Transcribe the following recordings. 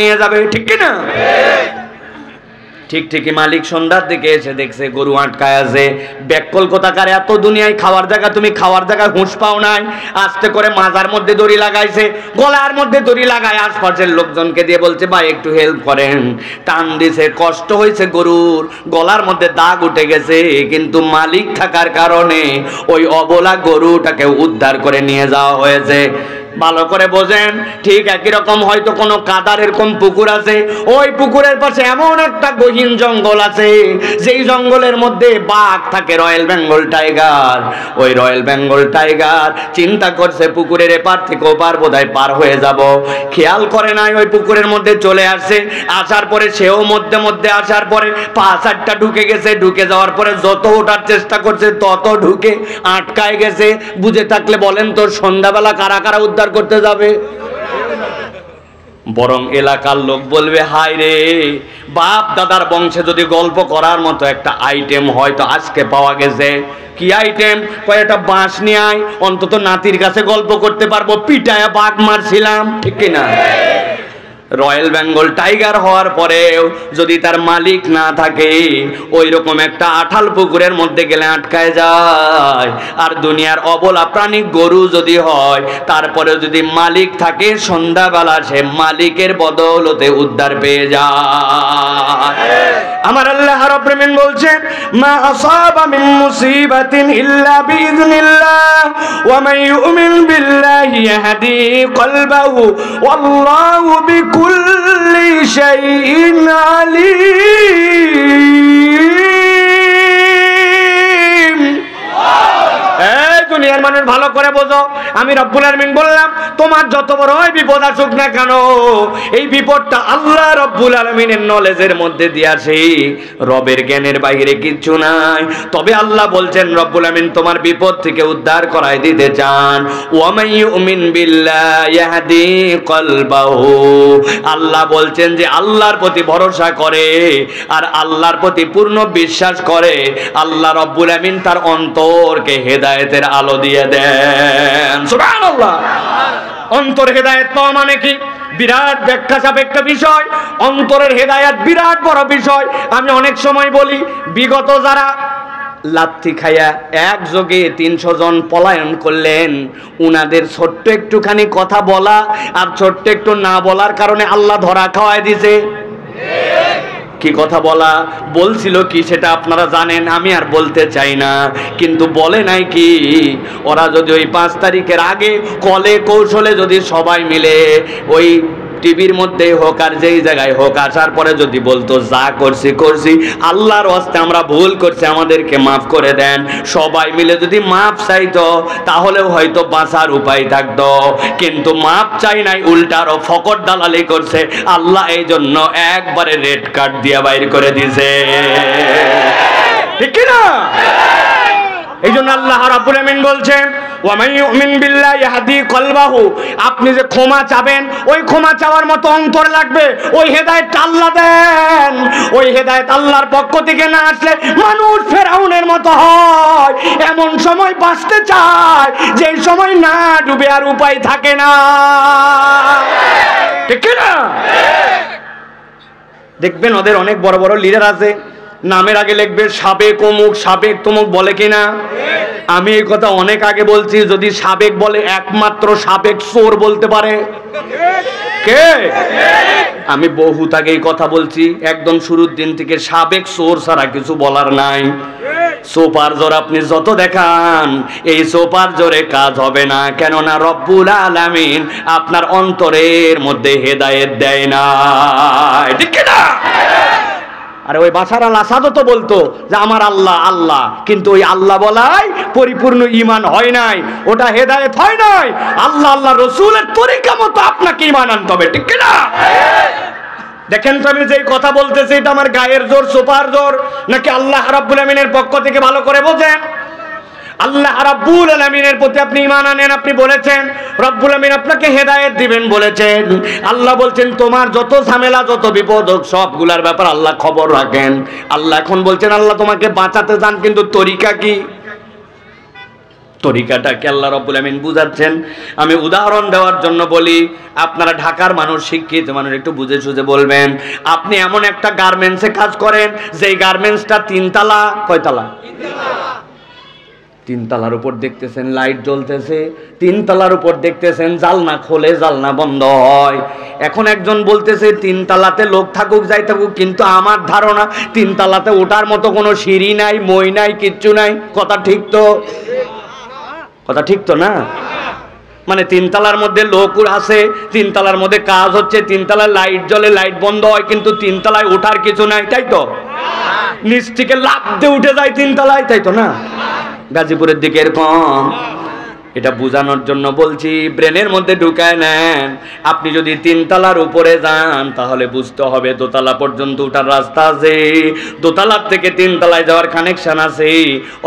নিয়ে যাবে, ঠিক কি না? ঠিক ঠিকই মালিক সন্ধ্যার দিকে এসে দেখছে গরু আটকায় আছে। ব্যাককল কোথাকার, এত দুনিয়ায় খাওয়ার জায়গা, তুমি খাওয়ার জায়গায় হুঁশ পাও নাই। আস্তে করে মাজার মধ্যে দড়ি লাগাইছে, গলার মধ্যে দড়ি লাগায় আশপাশের লোকজনকে দিয়ে বলছে ভাই একটু হেল্প করেন। টান দিছে, কষ্ট হয়েছে, গরুর গলার মধ্যে দাগ উঠে গেছে, কিন্তু মালিক থাকার কারণে ওই অবলা গরুটাকে উদ্ধার করে নিয়ে যাওয়া হয়েছে। ভালো করে বোঝেন, ঠিক একই রকম হয়তো কোনো কাদার এরকম পুকুর আছে, ওই পুকুরের পাশে এমন একটা গহীন জঙ্গল আছে, যেই জঙ্গলের মধ্যে বাঘ থাকে, রয়্যাল বেঙ্গল টাইগার। ওই রয়্যাল বেঙ্গল টাইগার চিন্তা করছে পুকুরের এপার থেকে ওপার বোধহয় পার হয়ে যাব, খেয়াল করে নাই, ওই পুকুরের মধ্যে চলে আসছে। আসার পরে সেও মধ্যে মধ্যে আসার পরে পা চারটা ঢুকে গেছে, ঢুকে যাওয়ার পরে যত ওঠার চেষ্টা করছে তত ঢুকে আটকায় গেছে। বুঝে থাকলে বলেন তো সন্ধ্যাবেলা কারা কারা উদ্ধার করতে যাবে? বরং এলাকার লোক বলবে হায় রে, বাপ দাদার বংশে যদি গল্প করার মতো একটা আইটেম হয়তো আজকে পাওয়া গেছে। কি আইটেম? কয়েকটা বাঁশ নিয়ে আয়, অন্তত নাতির কাছে গল্প করতে পারবো, পিটায়া বাঘ মারছিলাম, ঠিক কিনা? রয়্যাল বেঙ্গল টাইগার হওয়ার পরেও যদি তার মালিক না থাকে, ওই রকম একটা আঠাল পুকুরের মধ্যে গেলে আটকায় যায়। আর দুনিয়ার অবলা প্রাণী গরু যদি হয়, তারপরে যদি মালিক থাকে, সন্ধ্যাবেলা সে মালিকের বদৌলতে উদ্ধার পেয়ে যায়। আমার আল্লাহ রাব্বুল আলামিন বলছেন মা আসাবা মিন মুসিবাতিন ইল্লা বিইذনিল্লাহ ওয়া মান ইউমিন বিল্লাহি ইয়াহদি কলবাহু ওয়াল্লাহু বিকুল্লি শাইইন আলীম। এই দুনিয়ার মানুষ ভালো করে বোঝো, আমি রব্বুল আলামিন বললাম তোমার যত বড় বিপদ আসুক না কেন, এই বিপদটা আল্লাহ রব্বুল আলামিনের নলেজের মধ্যে দিয়েছে, রবের জ্ঞানের বাইরে কিচ্ছু নাই। তবে আল্লাহ বলছেন রব্বুল আলামিন তোমার বিপদ থেকে উদ্ধার করাই দিতে চান। ওয়া মান ইউমিন বিল্লাহি ইয়াহদি কলবাহু, আল্লাহ বলছেন যে আল্লাহর প্রতি ভরসা করে আর আল্লাহর প্রতি পূর্ণ বিশ্বাস করে, আল্লাহ রব্বুল আলামিন তার অন্তরকে হেদায়েতের আলো দিয়ে দেন। সুবহানাল্লাহ। অন্তর হেদায়েত পাওয়া মানে কি? বিরাট ব্যাখ্যা সাপেক্ষ বিষয়। অন্তরের হেদায়েত বিরাট বড় বিষয়। আমি অনেক সময় বলি, বিগত যারা লাথি খাইয়া একযোগে 300 জন পলায়ন করলেন, উনাদের ছোট্ট একটুখানি কথা বলা আর ছোট্ট একটু না বলার কারণে আল্লাহ ধরা খাওয়ায় দিছে। কি কথা বলা বলছিল কি সেটা আপনারা জানেন, আমি আর বলতে চাই না, কিন্তু বলে নাই কি ওরা যদি ওই 5 তারিখের আগে কলে কৌশলে যদি সবাই মিলে ওই টিভির মধ্যে হোক আর যেই জায়গায় হোক আসার পরে যদি বলতো যা করছি আল্লাহর ওয়াস্তে আমরা ভুল করছি, আমাদেরকে মাফ করে দেন, সবাই মিলে যদি মাফ চাইতো তাহলেও হয়তো বাঁচার উপায় থাকতো। কিন্তু মাফ চাই নাই, উল্টারও ফকর দালালি করছে। আল্লাহ এই জন্য একবারে রেড কার্ড দিয়ে বাইর করে দিয়েছে, ঠিক না? এই জন্য আল্লাহ রাব্বুল আলামিন বলছেন ওয়া মান ইউমিন বিল্লাহি ইয়াহদি কলবাহু, আপনি যে ক্ষমা চাবেন ওই ক্ষমা চাওয়ার মতো অন্তর লাগবে, ওই হেদায়েত আল্লাহ দেন। ওই হেদায়েত আল্লাহর পক্ষ থেকে না আসলে মানুষ ফেরাউনের মতো হয়, এমন সময় বাঁচতে চায় যেই সময় না ডুবে আর উপায় থাকে না, ঠিক না? দেখবেন ওদের অনেক বড় বড় লিডার আছে, নামের আগে লিখবে সাবেক অমুক সাবেক তমুক, বলে কিনা? আমি এই কথা অনেক আগে বলছি, যদি সাবেক বলে একমাত্র সাবেক চোর বলতে পারে কে? আমি বহুত আগে এই কথা বলছি, একদম শুরুর দিন থেকে সাবেক চোর ছাড়া কিছু বলার নাই। সোপার জোর আপনি যত দেখান, এই সোপার জোরে কাজ হবে না, কেননা রব্বুল আলামিন আপনার অন্তরের মধ্যে হেদায়েত দেয় না, ঠিক না? আরে ওই বাশার আল আসাদও তো বলতো যে আমার আল্লাহ আল্লাহ, কিন্তু ওই আল্লাহ বলাই পরিপূর্ণ ঈমান হয় নাই, ওটা হেদায়েত হয় নাই। আল্লাহ আল্লাহ রসুলের তরিকা মতো আপনাকে ঈমান আনতে হবে, ঠিক না? দেখেন তো আমি যেই কথা বলতেছি এটা আমার গায়ের জোর, সোপার জোর, নাকি আল্লাহ রাব্বুল আলামিনের পক্ষ থেকে? ভালো করে বোঝেন, আল্লাহ রাব্বুল আলামিনের প্রতি আপনি ঈমান আনেন, আপনি বলেছেন রব্বুল আলামিন আপনাকে হেদায়েত দিবেন বলেছেন। আল্লাহ বলছেন তোমার যত ঝামেলা যত বিপদ হোক সবগুলার ব্যাপার আল্লাহ খবর রাখেন। আল্লাহ এখন বলছেন আল্লাহ তোমাকে বাঁচাতে চান, কিন্তু তরিকা কি? তরিকাটাকে আল্লাহ রাব্বুল আমিন বুঝাচ্ছেন। আমি উদাহরণ দেওয়ার জন্য বলি, আপনারা ঢাকার মানুষ, শিক্ষিত মানুষ, একটু বুঝে সুঝে বলবেন। আপনি এমন একটা গার্মেন্টসে কাজ করেন যেই গার্মেন্টসটা 3 তলা, কয় তলা? 3 তলার উপর দেখতেছেন লাইট জ্বলতেছে, 3 তলার উপর দেখতেছেন জালনা খোলে জালনা বন্ধ হয়। এখন একজন বলতেছে 3 তলাতে লোক থাকুক যাই থাকুক, কিন্তু আমার ধারণা 3 তলাতে ওঠার মতো কোনো সিঁড়ি নাই, মই নাই, কিচ্ছু নাই। কথা ঠিক তো? কথা ঠিক তো না? মানে 3 তলার মধ্যে লোক আছে, 3 তলার মধ্যে কাজ হচ্ছে, 3 তলায় লাইট জ্বলে, লাইট বন্ধ হয়, কিন্তু 3 তলায় ওঠার কিছু নাই, তাই তো? নিচ থেকে লাফ দিয়ে উঠে যায় 3 তলায়, তাই তো না? গাজীপুরের দিকে এরকম। এটা বোঝানোর জন্য বলছি, ব্রেনের মধ্যে ঢুকায় নেন। আপনি যদি 3 তলার উপরে যান তাহলে বুঝতে হবে দোতলা পর্যন্ত ওঠার রাস্তা আছে, দোতলার থেকে 3 তলায় যাওয়ার কানেকশন আছে,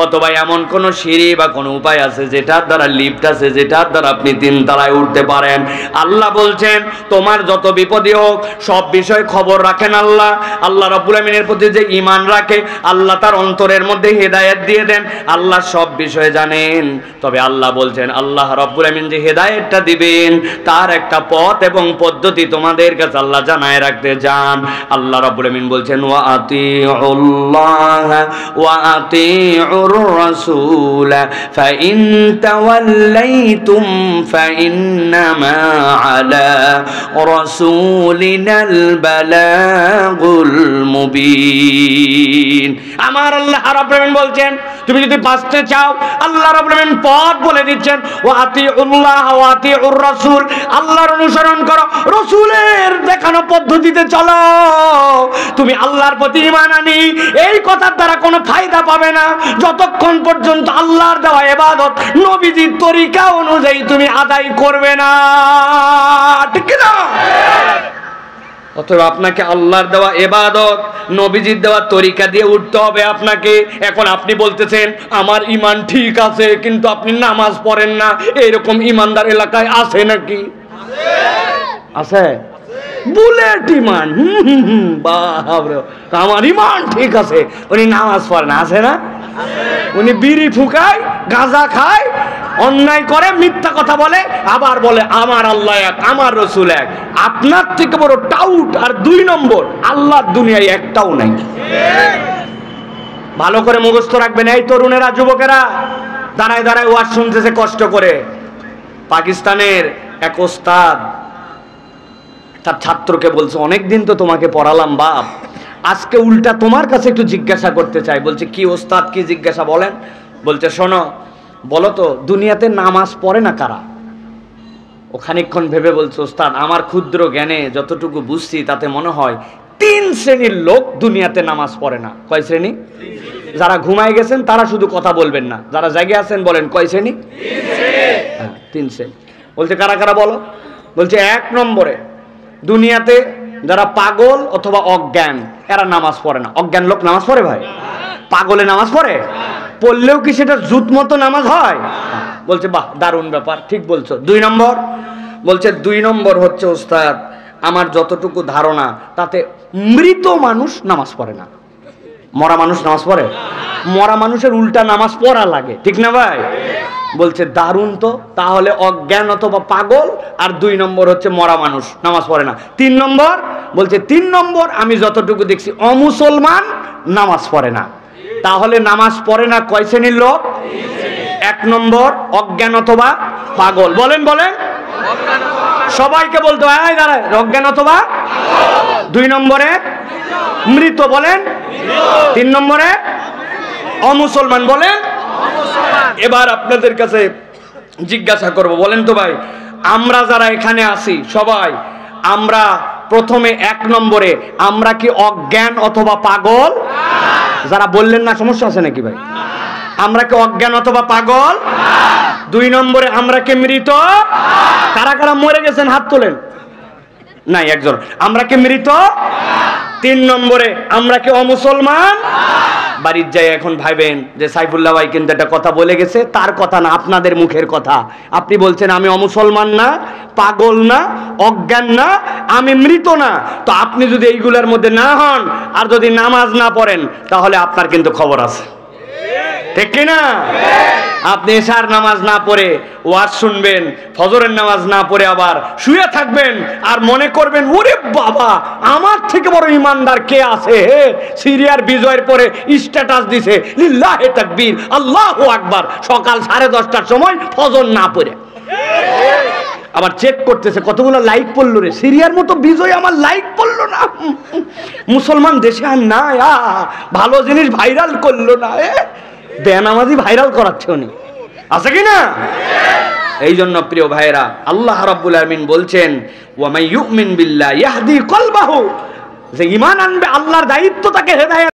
অথবা এমন কোন সিঁড়ি বা কোনো উপায় আছে যেটার দ্বারা লিফট আছে, যেটার দ্বারা আপনি 3 তলায় উঠতে পারেন। আল্লাহ বলছেন তোমার যত বিপদই হোক সব বিষয়ে খবর রাখেন আল্লাহ। আল্লাহ রাব্বুল আমিনের প্রতি যে ঈমান রাখে, আল্লাহ তার অন্তরের মধ্যে হেদায়েত দিয়ে দেন, আল্লাহ সব বিষয়ে জানেন। তবে আল্লাহ আল্লাহ রাব্বুল আমিন যে হেদায়েতটা দিবেন তার একটা পথ এবং পদ্ধতি তোমাদের কাছে আল্লাহ জানায় রাখতে চান। আল্লাহ রাব্বুল আমিন বলছেন ওয়া আতিউল্লাহ ওয়া আতিউর রাসূল ফাইন তাওয়াল্লাইতুম ফাইন্নামা আলা রাসূলিনাল বালাগুল মুবিন। আমার আল্লাহ রাব্বুল আমিন বলছেন তুমি যদি বাঁচতে চাও, আল্লাহ রাব্বুল আমিন পথ বলে দিচ্ছেন ওয়া আতিউল্লাহ ওয়া আতিউর রাসূল, আল্লাহর অনুসরণ করো, রাসূলের দেখানো পদ্ধতিতে চলো। তুমি আল্লাহর প্রতি ঈমান আনি এই কথার দ্বারা কোনো ফায়দা পাবে না যতক্ষণ পর্যন্ত আল্লাহর দেওয়া ইবাদত নবীজির তরিকা অনুযায়ী তুমি আদায় করবে না, ঠিক না? অতএব আপনাকে আল্লাহর দেওয়া ইবাদত নবীজির দেওয়া তরিকা দিয়ে উঠতে হবে আপনাকে। এখন আপনি বলতেছেন আমার ঈমান ঠিক আছে কিন্তু আপনি নামাজ পড়েন না, এরকম ঈমানদার এলাকায় আছে নাকি? আছে? বুলেট ঈমান, বাবা আমার ঈমান ঠিক আছে, উনি নামাজ পড়ে না, আছে না? উনি বিড়ি ফুকায়, গাঁজা খায়, অন্যায় করে, মিথ্যা কথা বলে, আবার বলে আমার আল্লাহ এক, আমার রসুল এক। আপনার থেকে বড় টাউট আর 2 নম্বর আল্লাহর দুনিয়ায় একটাও নাই। ভালো করে মুখস্থ রাখবেন এই তরুণেরা, যুবকেরা দাঁড়ায় দাঁড়ায় ওয়াজ শুনতেছে কষ্ট করে। পাকিস্তানের এক ওস্তাদ তার ছাত্রকে বলছে অনেকদিন তো তোমাকে পড়ালাম বাপ, আজকে উল্টা তোমার কাছে একটু জিজ্ঞাসা করতে চাই। বলছে কি ওস্তাদ, কি জিজ্ঞাসা বলেন? বলছে শোনো, বলো তো দুনিয়াতে নামাজ পড়ে না কারা? ও খানিকক্ষণ ভেবে বলছে ওস্তাদ আমার ক্ষুদ্র জ্ঞানে যতটুকু বুঝছি তাতে মনে হয় 3 শ্রেণীর লোক দুনিয়াতে নামাজ পড়ে না। কয় শ্রেণী? যারা ঘুমায় গেছেন তারা শুধু কথা বলবেন না, যারা জেগে আছেন বলেন কয় শ্রেণী? 3 শ্রেণী। বলছে কারা কারা বলো? বলছে 1 নম্বরে দুনিয়াতে যারা পাগল অথবা অজ্ঞান, এরা নামাজ পড়ে না। অজ্ঞান লোক নামাজ পড়ে ভাই? পাগলে নামাজ পড়ে? পড়লেও কি সেটা জুত মতো নামাজ হয়? বলছে বাহ দারুণ ব্যাপার, ঠিক বলছো। 2 নম্বর বলছে 2 নম্বর হচ্ছে ওস্তাদ আমার যতটুকু ধারণা তাতে মৃত মানুষ নামাজ পড়ে না। মরা মানুষ নামাজ পড়ে? মরা মানুষের উল্টা নামাজ পড়া লাগে, ঠিক না ভাই? বলছে দারুণ তো, তাহলে অজ্ঞান অথবা পাগল, আর 2 নম্বর হচ্ছে মরা মানুষ নামাজ পড়ে না। 3 নম্বর বলছে 3 নম্বর আমি যতটুকু দেখছি অমুসলমান নামাজ পড়ে না। তাহলে নামাজ পড়ে না কয় শ্রেণীর লোক? 1 নম্বর অজ্ঞান অথবা পাগল। বলেন বলেন সবাইকে বলতে হয় দাঁড়ায়, অজ্ঞান অথবা। 2 নম্বরে মৃত বলেন, 3 নম্বরে অমুসলমান বলেন। এবার আপনাদের কাছে জিজ্ঞাসা করব, বলেন তো ভাই আমরা যারা এখানে আছি সবাই আমরা প্রথমে 1 নম্বরে আমরা কি অজ্ঞান অথবা পাগল? যারা বললেন না সমস্যা আছে নাকি ভাই? আমরা কি অজ্ঞান অথবা পাগল? 2 নম্বরে আমরা কি মৃত? কারা কারা মরে গেছেন হাত তোলেন? নাই একজন। আমরা কি মৃত? 3 নম্বরে আমরা কি অমুসলমান? বাড়ির যাই এখন ভাইবেন যে সাইফুল্লাহ ভাই কিন্তু একটা কথা বলে গেছে, তার কথা না আপনাদের মুখের কথা। আপনি বলছেন আমি অমুসলমান না, পাগল না, অজ্ঞান না, আমি মৃত না। তো আপনি যদি এইগুলোর মধ্যে না হন আর যদি নামাজ না পড়েন তাহলে আপনার কিন্তু খবর আছে, ঠিক কিনা? আপনি এশার নামাজ না পড়ে ওয়াজ শুনবেন, ফজরের নামাজ না পড়ে আবার শুয়ে থাকবেন আর মনে করবেন ওরে বাবা আমার থেকে বড় ইমানদার কে আছে হে, সিরিয়ার বিজয়ের পরে স্ট্যাটাস দিছে লিল্লাহে তাকবীর আল্লাহু আকবার, সকাল 10:30টার সময় ফজর না পড়ে আবার চেক করতেছে কতগুলো লাইক পড়লো রে, সিরিয়ার মতো বিজয় আমার লাইক পড়লো না, মুসলমান দেশে আর না, ভালো জিনিস ভাইরাল করলো না, বেনামাজি ভাইরাল করাচ্ছে উনি, আছে কি না? এই জন্য প্রিয় ভাইরা আল্লাহ রাব্বুল আলামিন বলছেন ওয়া মান ইউমিন বিল্লাহি ইয়াহদি কলবাহু, যে ঈমান আনবে আল্লাহর দায়িত্ব তাকে হেদায়েত